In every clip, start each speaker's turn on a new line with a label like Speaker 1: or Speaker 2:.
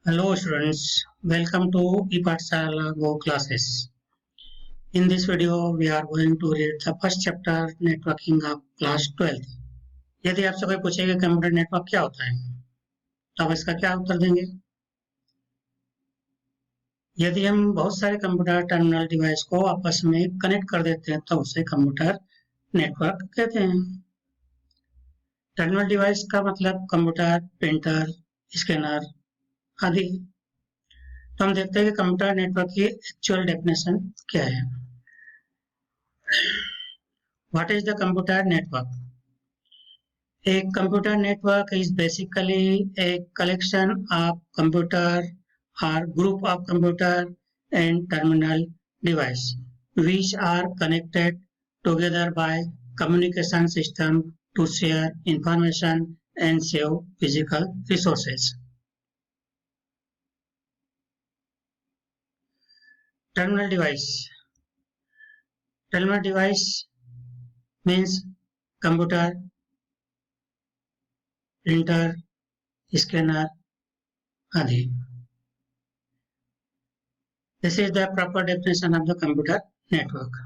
Speaker 1: Hello students, welcome to ePathshala Go classes. In this video, we are going to read the first chapter networking of class 12th. यदि आपसे कोई पूछेगा computer network क्या होता है तो आप इसका क्या उत्तर देंगे? यदि हम बहुत सारे कंप्यूटर टर्मिनल डिवाइस को आपस में कनेक्ट कर देते हैं तो उसे कंप्यूटर नेटवर्क कहते हैं। टर्मिनल डिवाइस का मतलब कंप्यूटर, प्रिंटर, स्कैनर आदि। तो हम देखते हैं कि कंप्यूटर नेटवर्क की एक्चुअल डेफिनेशन क्या है। What is the computer network? A computer network is basically a collection of computer or group of computer and terminal device which are connected together by communication system to share information and save physical resources. Terminal device. Terminal device means computer, printer, scanner आदि. This is the proper definition of the computer network.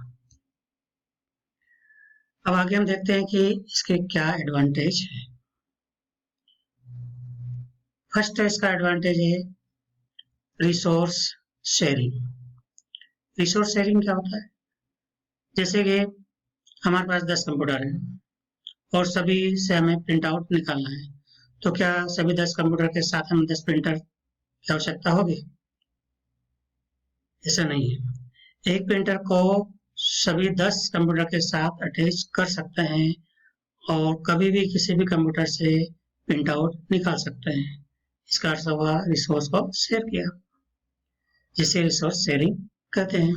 Speaker 1: अब आगे हम देखते हैं कि इसके क्या advantage है। फर्स्ट इसका एडवांटेज है रिसोर्स शेयरिंग। रिसोर्स शेयरिंग क्या होता है? जैसे कि हमारे पास 10 कंप्यूटर हैं और सभी से हमें प्रिंट आउट निकालना है, तो क्या सभी 10 कंप्यूटर के साथ हम 10 प्रिंटर की आवश्यकता होगी? ऐसा नहीं है। एक प्रिंटर को सभी 10 कंप्यूटर के साथ अटैच कर सकते हैं और कभी भी किसी भी कंप्यूटर से प्रिंट आउट निकाल सकते हैं। इसका अर्थ हुआ रिसोर्स को शेयर किया, जिसे रिसोर्स शेयरिंग कहते हैं।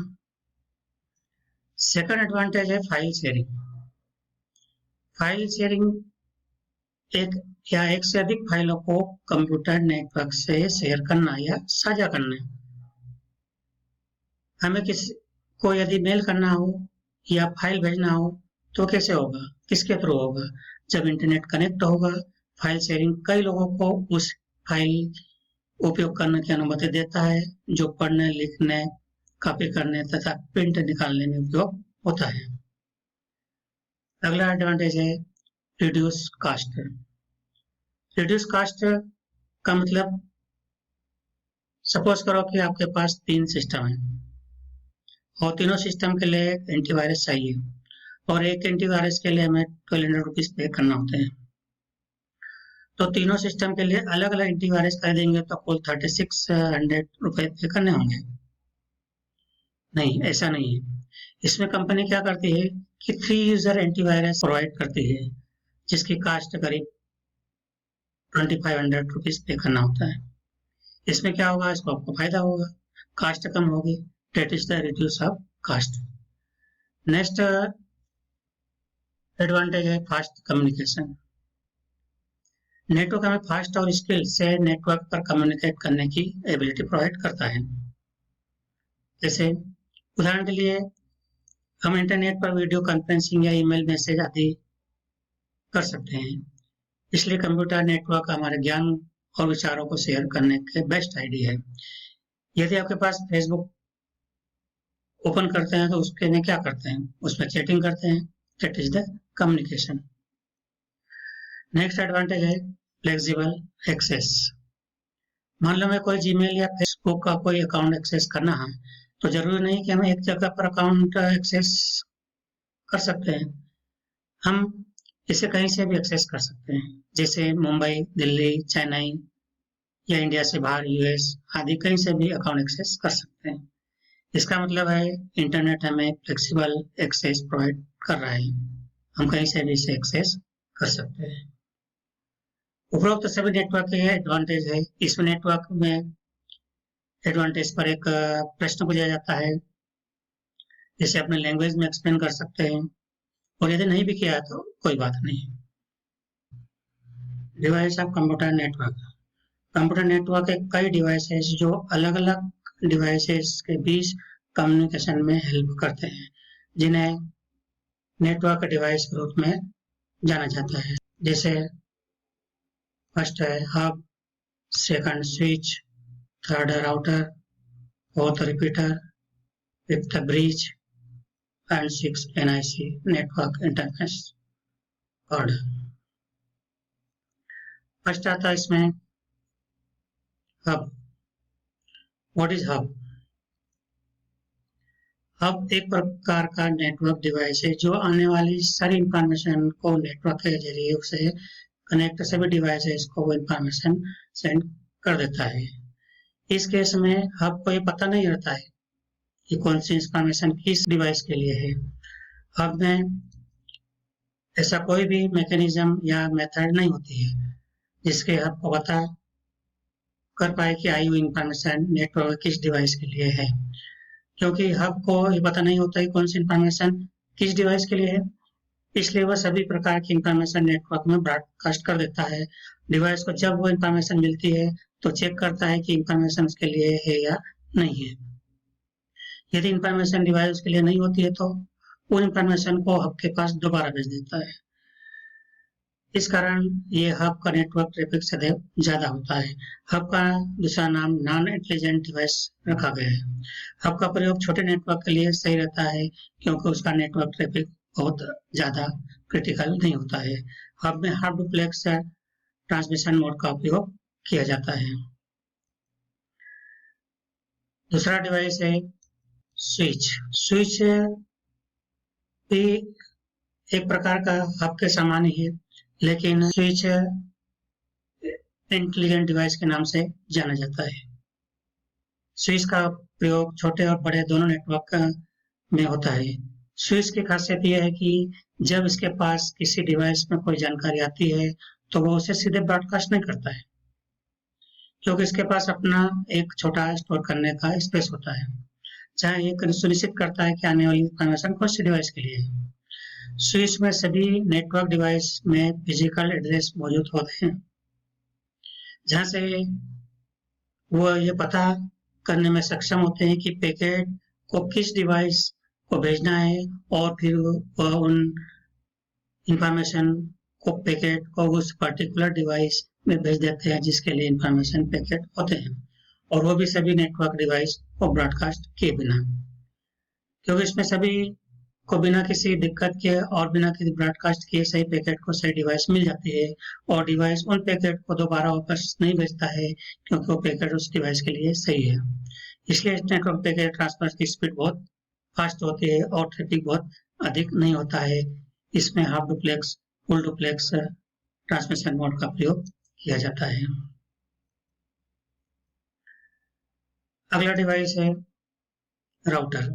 Speaker 1: सेकंड एडवांटेज है फाइल शेयरिंग। फाइल शेयरिंग एक से अधिक फाइलों को कंप्यूटर नेटवर्क से शेयर करना या साझा करना। हमें किसी को यदि मेल करना हो या फाइल भेजना हो तो कैसे होगा, किसके थ्रू होगा? जब इंटरनेट कनेक्ट होगा। फाइल शेयरिंग कई लोगों को उस फाइल उपयोग करने की अनुमति देता है जो पढ़ने, लिखने, कॉपी करने तथा प्रिंट निकालने में उपयोग होता है। अगला एडवांटेज है रिड्यूस कास्ट। रिड्यूस कास्ट का मतलब सपोज करो कि आपके पास 3 सिस्टम है और तीनों सिस्टम के लिए एंटीवायरस चाहिए और एक एंटीवायरस के लिए हमें 1200 रुपीज पे करना होते हैं। तो तीनों सिस्टम के लिए अलग अलग एंटीवायरस खरीदेंगे तो कुल 3600 रुपए पे करने होंगे। नहीं, ऐसा नहीं है। इसमें कंपनी क्या करती है कि 3 यूजर एंटीवायरस प्रोवाइड करती है जिसकी कास्ट करीब 2500 रुपीज पे करना होता है। इसमें क्या होगा? इसको आपको फायदा होगा, कास्ट कम होगी। That is the reduce of cost. Next advantage है फास्ट कम्युनिकेशन। नेटवर्क हमें फास्ट और स्पीड से नेटवर्क पर कम्युनिकेट करने की एबिलिटी प्रोवाइड करता है। जैसे उदाहरण के लिए हम इंटरनेट पर वीडियो कॉन्फ्रेंसिंग या ईमेल मैसेज आदि कर सकते हैं। इसलिए कंप्यूटर नेटवर्क हमारे ज्ञान और विचारों को शेयर करने के बेस्ट आइडिया है। यदि आपके पास फेसबुक ओपन करते हैं तो उसके में क्या करते हैं? उसमें चैटिंग करते हैं। That is the communication. Next advantage है फ्लेक्सिबल एक्सेस। मान लो मैं कोई जीमेल या फेसबुक का कोई अकाउंट एक्सेस करना है तो जरूरी नहीं कि हम एक जगह पर अकाउंट एक्सेस कर सकते हैं। हम इसे कहीं से भी एक्सेस कर सकते हैं, जैसे मुंबई, दिल्ली, चेन्नई या इंडिया से बाहर यूएस आदि कहीं से भी अकाउंट एक्सेस कर सकते हैं। इसका मतलब है इंटरनेट हमें फ्लेक्सिबल एक्सेस प्रोवाइड कर रहा है। हम कहीं से भी इसे एक्सेस कर सकते हैं। उपरोक्त सभी नेटवर्क के एडवांटेज है। इस नेटवर्क में एडवांटेज पर एक प्रश्न पूछा जाता है जिसे अपने लैंग्वेज में एक्सप्लेन कर सकते हैं, और यदि नहीं भी किया तो कोई बात नहीं। Device of computer network. Computer network के कई डिवाइसेस जो अलग अलग डिवाइसेस के बीच कम्युनिकेशन में हेल्प करते हैं, जिन्हें नेटवर्क डिवाइस के रूप में जाना जाता है। जैसे फर्स्ट है hub, second switch, third router, fourth repeater, fifth bridge, and sixth NIC network interface card. First आता है इसमें hub. What is hub? Hub एक प्रकार का नेटवर्क डिवाइस है जो आने वाली सारी इंफॉर्मेशन को नेटवर्क के जरिए उसे कनेक्ट, सभी डिवाइस है इसको वो इंफॉर्मेशन सेंड कर देता है। इस केस में हब को ये पता नहीं रहता है कि कौन सी इंफॉर्मेशन किस डिवाइस के लिए है। हब में ऐसा कोई भी मैकेनिज्म या मेथड नहीं होती है जिसके हब को पता कर पाए कि आई हुई इंफॉर्मेशन नेटवर्क किस डिवाइस के लिए है, क्योंकि हब को ये पता नहीं होता है कौन सी इंफॉर्मेशन किस डिवाइस के लिए है, इसलिए वह सभी प्रकार की इंफॉर्मेशन नेटवर्क में ब्रॉडकास्ट कर देता है। डिवाइस को जब वो इंफॉर्मेशन मिलती है तो चेक करता है कि इंफॉर्मेशन उसके लिए है या नहीं है। यदि इंफॉर्मेशन डिवाइस के लिए नहीं होती है तो वो इंफॉर्मेशन को हब के पास दोबारा भेज देता है। इस कारण ये हब का नेटवर्क ट्रैफिक सदैव ज्यादा होता है। हब का दूसरा नाम नॉन इंटेलिजेंट डिवाइस रखा गया है। हब का प्रयोग छोटे नेटवर्क के लिए सही रहता है क्योंकि उसका नेटवर्क ट्रैफिक बहुत ज्यादा क्रिटिकल नहीं होता है। हब में हाफ डुप्लेक्स ट्रांसमिशन मोड का उपयोग किया जाता है। दूसरा डिवाइस है स्विच। स्विच भी एक प्रकार का हब के समान ही है, लेकिन स्विच इंटेलिजेंट डिवाइस के नाम से जाना जाता है। स्विच का प्रयोग छोटे और बड़े दोनों नेटवर्क में होता है। स्विच की खासियत यह है कि जब इसके पास किसी डिवाइस में कोई जानकारी आती है तो वो उसे सीधे ब्रॉडकास्ट नहीं करता है, क्योंकि इसके पास अपना एक छोटा स्टोर करने का स्पेस होता है जहाँ ये सुनिश्चित करता है कि आने वाली इंफॉर्मेशन कौन सी डिवाइस के लिए है। स्विच में सभी नेटवर्क डिवाइस में फिजिकल एड्रेस मौजूद होते हैं, जहाँ से वो ये पता करने में सक्षम होते हैं कि पैकेट को किस डिवाइस को भेजना है और फिर वह उन इंफॉर्मेशन को पैकेट को उस पर्टिकुलर डिवाइस में भेज देते हैं जिसके लिए इंफॉर्मेशन पैकेट होते हैं, और वो भी सभी नेटवर्क डिवाइस को ब्रॉडकास्ट किए बिना, क्योंकि इसमें सभी को बिना किसी दिक्कत के और बिना किसी ब्रॉडकास्ट किए सही पैकेट को सही डिवाइस मिल जाती है, और डिवाइस उन पैकेट को दोबारा वापस नहीं भेजता है क्योंकि वो पैकेट उस डिवाइस के लिए सही है। इसलिए इस नेटवर्क पैकेट ट्रांसफर की स्पीड बहुत फास्ट होती है और ट्रैफिक बहुत अधिक नहीं होता है। इसमें half duplex, full duplex transmission mode का प्रयोग किया जाता है। अगला डिवाइस है राउटर।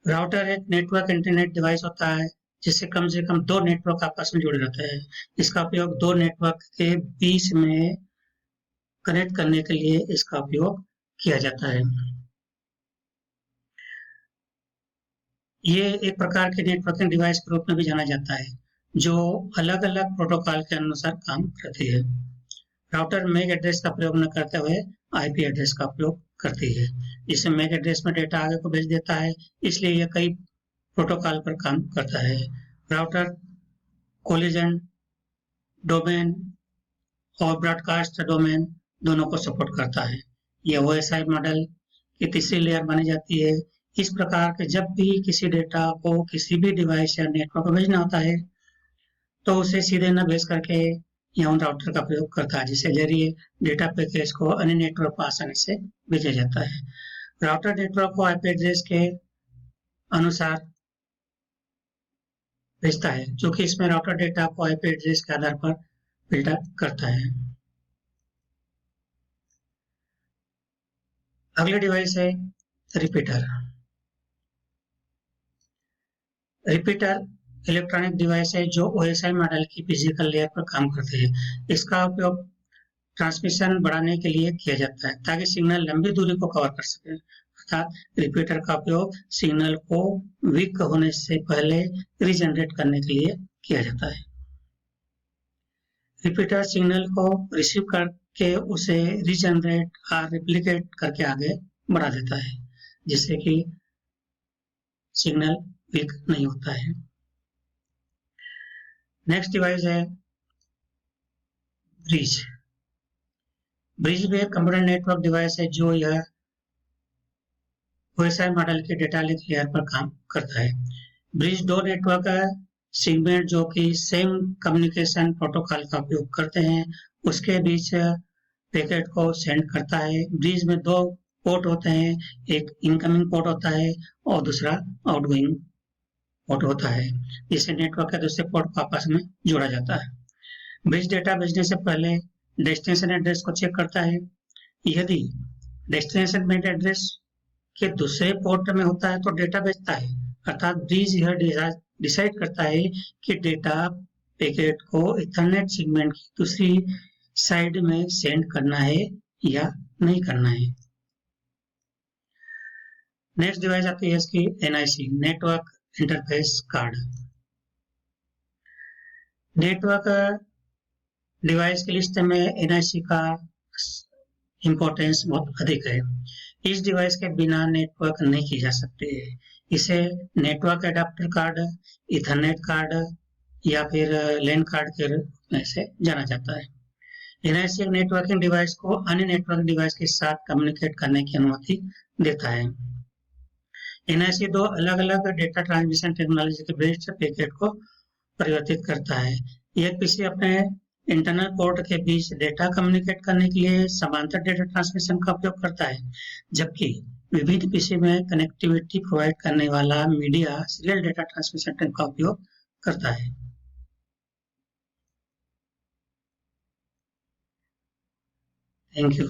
Speaker 1: राउटर एक नेटवर्क इंटरनेट डिवाइस होता है जिससे कम से कम दो नेटवर्क आपस में जुड़े रहते हैं। इसका उपयोग दो नेटवर्क के बीच में कनेक्ट करने के लिए इसका उपयोग किया जाता है। ये एक प्रकार के नेटवर्किंग डिवाइस के रूप में भी जाना जाता है जो अलग अलग प्रोटोकॉल के अनुसार काम करती है। राउटर मैक एड्रेस का प्रयोग न करते हुए आईपी एड्रेस का उपयोग करती है। जिससे मैक एड्रेस में डेटा आगे को भेज देता है, इसलिए यह कई प्रोटोकॉल पर काम करता है। राउटर कोलिजन डोमेन और ब्रॉडकास्ट डोमेन दोनों को सपोर्ट करता है। यह ओएसआई मॉडल की तीसरी लेयर मानी जाती है। इस प्रकार के जब भी किसी डेटा को किसी भी डिवाइस या नेटवर्क को भेजना होता है तो उसे सीधे न भेज करके यह उन राउटर का प्रयोग करता है, जिसके जरिए डेटा पैकेज को अन्य नेटवर्क पर आसानी से भेजा जाता है। राउटर नेटवर्क को आईपी एड्रेस के अनुसार भेजता है, जो कि इसमें राउटर डेटा को आईपी एड्रेस के आधार पर फिल्टर करता है। अगला डिवाइस है रिपीटर। रिपीटर इलेक्ट्रॉनिक डिवाइस है जो ओएसआई मॉडल की फिजिकल लेयर पर काम करती है। इसका उपयोग ट्रांसमिशन बढ़ाने के लिए किया जाता है ताकि सिग्नल लंबी दूरी को कवर कर सके। अर्थात रिपीटर का उपयोग सिग्नल को वीक होने से पहले रीजनरेट करने के लिए किया जाता है। रिपीटर सिग्नल को रिसीव करके उसे रीजनरेट और रिप्लिकेट करके आगे बढ़ा देता है, जिससे कि सिग्नल वीक नहीं होता है। नेक्स्ट डिवाइस है ब्रिज। ब्रिज भी एक कंप्यूटर नेटवर्क डिवाइस है जो यह OSI मॉडल के डेटा लिंक लेयर पर काम करता है। ब्रिज दो नेटवर्क सेगमेंट जो कि सेम कम्युनिकेशन प्रोटोकॉल का उपयोग करते हैं उसके बीच पैकेट को सेंड करता है। ब्रिज में दो पोर्ट होते हैं, एक इनकमिंग पोर्ट होता है और दूसरा आउटगोइंग पोर्ट होता है, जिससे नेटवर्क के दूसरे पोर्ट को आपस में जोड़ा जाता है। ब्रिज डेटा भेजने से पहले डेस्टिनेशन एड्रेस को चेक करता है। यदि डेस्टिनेशन मेल एड्रेस के दूसरे पोर्ट में होता है तो डेटा भेजता है, अर्थात ब्रिज यह डिसाइड करता है कि डेटा पैकेट को इथरनेट सेगमेंट की दूसरी साइड में सेंड करना है या नहीं करना है। नेक्स्ट डिवाइस आती है इसकी NIC, network interface card. Network device की लिस्ट में NIC का इंपॉर्टेंस बहुत अधिक है। इस डिवाइस के बिना नेटवर्क नहीं की जा सकती है। इसे network adapter card, Ethernet card या फिर लैन कार्ड के रूप में से जाना जाता है। NIC एक नेटवर्किंग डिवाइस को अन्य नेटवर्क डिवाइस के साथ कम्युनिकेट करने की अनुमति देता है। NIC दो अलग-अलग डेटा ट्रांसमिशन टेक्नोलॉजी के बीच पैकेट को परिवर्तित करता है। एक पीसी अपने इंटरनल पोर्ट के बीच डेटा कम्युनिकेट करने के लिए समांतर डेटा ट्रांसमिशन का उपयोग करता है, जबकि विभिन्न पीसी में कनेक्टिविटी प्रोवाइड करने वाला मीडिया सीरियल डेटा ट्रांसमिशन का उपयोग करता है। Thank you.